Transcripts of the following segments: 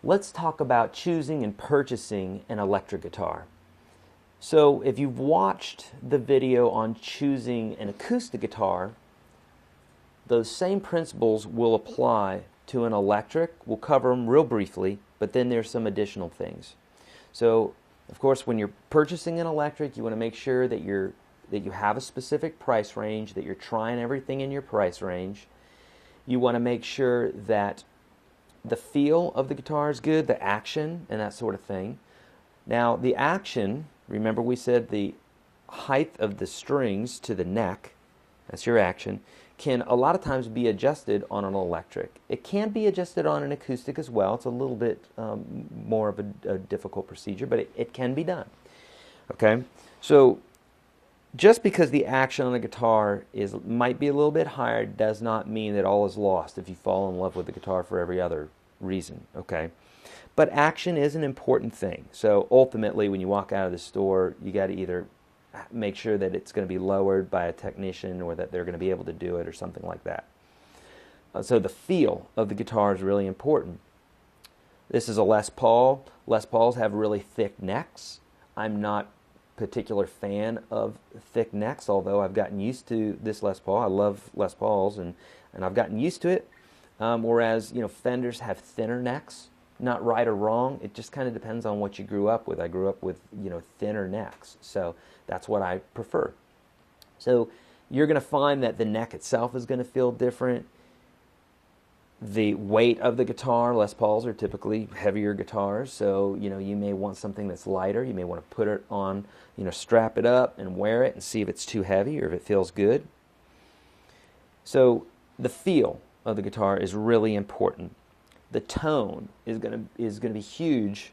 let's talk about choosing and purchasing an electric guitar. So if you've watched the video on choosing an acoustic guitar, those same principles will apply to an electric. We'll cover them real briefly, but then there's some additional things. So, of course, when you're purchasing an electric, you want to make sure that you have a specific price range, that you're trying everything in your price range. You want to make sure that the feel of the guitar is good, the action, and that sort of thing. Now, the action, remember we said the height of the strings to the neck, that's your action, can a lot of times be adjusted on an electric. It can be adjusted on an acoustic as well. It's a little bit more of a difficult procedure, but it can be done. Okay, so just because the action on the guitar might be a little bit higher does not mean that all is lost if you fall in love with the guitar for every other reason. Okay, but action is an important thing. So ultimately, when you walk out of the store, you got to either make sure that it's going to be lowered by a technician or that they're going to be able to do it or something like that. So the feel of the guitar is really important. This is a Les Paul. Les Pauls have really thick necks. I'm not a particular fan of thick necks, although I've gotten used to this Les Paul. I love Les Pauls, and I've gotten used to it. Whereas, Fenders have thinner necks. Not right or wrong. It just kind of depends on what you grew up with. I grew up with, thinner necks. So that's what I prefer. So you're going to find that the neck itself is going to feel different. The weight of the guitar, Les Pauls are typically heavier guitars. So, you may want something that's lighter. You may want to put it on, strap it up and wear it and see if it's too heavy or if it feels good. So the feel of the guitar is really important. The tone is going to be huge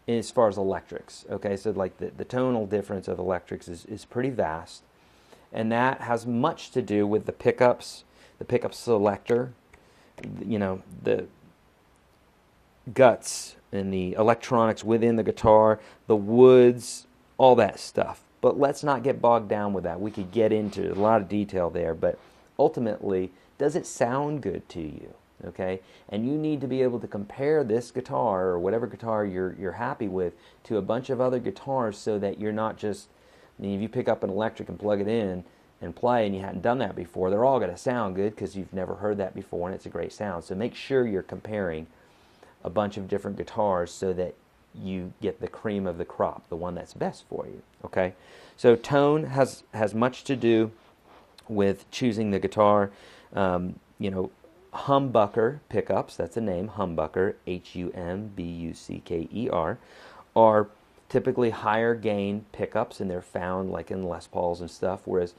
as far as electrics. Okay, so like the tonal difference of electrics is pretty vast, and that has much to do with the pickup selector, the guts and the electronics within the guitar, the woods, all that stuff. But let's not get bogged down with that. We could get into a lot of detail there, but ultimately, does it sound good to you? Okay, and you need to be able to compare this guitar or whatever guitar you're happy with to a bunch of other guitars, so that you're not just, if you pick up an electric and plug it in and play and you hadn't done that before, they're all going to sound good because you've never heard that before and it's a great sound. So make sure you're comparing a bunch of different guitars so that you get the cream of the crop, the one that's best for you. Okay, so tone has much to do with choosing the guitar. Humbucker pickups, that's a name, humbucker, Humbucker, are typically higher gain pickups, and they're found like in Les Pauls and stuff, whereas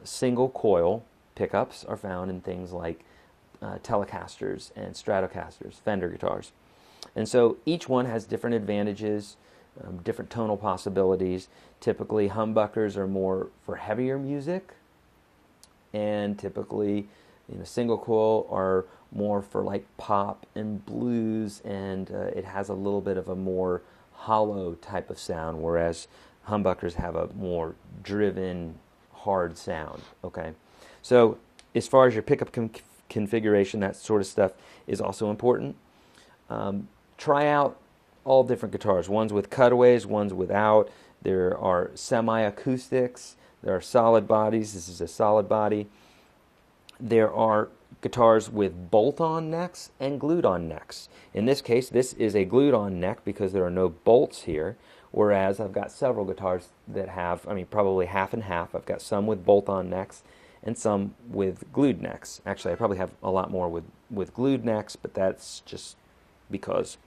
single coil pickups are found in things like Telecasters and Stratocasters, Fender guitars. And so each one has different advantages, different tonal possibilities. Typically humbuckers are more for heavier music, and typically single coil are more for like pop and blues, and it has a little bit of a more hollow type of sound, whereas humbuckers have a more driven, hard sound. Okay, so as far as your pickup configuration, that sort of stuff is also important. Try out all different guitars, ones with cutaways, ones without. There are semi-acoustics, there are solid bodies. This is a solid body. There are guitars with bolt-on necks and glued-on necks. In this case, this is a glued-on neck because there are no bolts here, whereas I've got several guitars that have, probably half and half. I've got some with bolt-on necks and some with glued necks. Actually, I probably have a lot more with glued necks, but that's just because,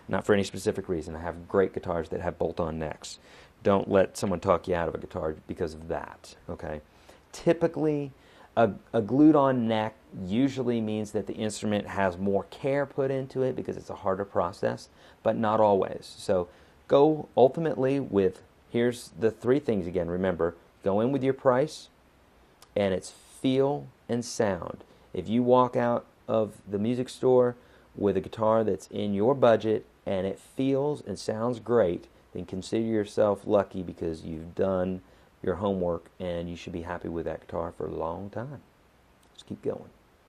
not for any specific reason. I have great guitars that have bolt-on necks. Don't let someone talk you out of a guitar because of that, okay? Typically, a glued-on neck usually means that the instrument has more care put into it because it's a harder process, but not always. So go ultimately with, here's the three things again. Remember, go in with your price, and it's feel and sound. If you walk out of the music store with a guitar that's in your budget and it feels and sounds great, then consider yourself lucky because you've done your homework, and you should be happy with that guitar for a long time. Just keep going.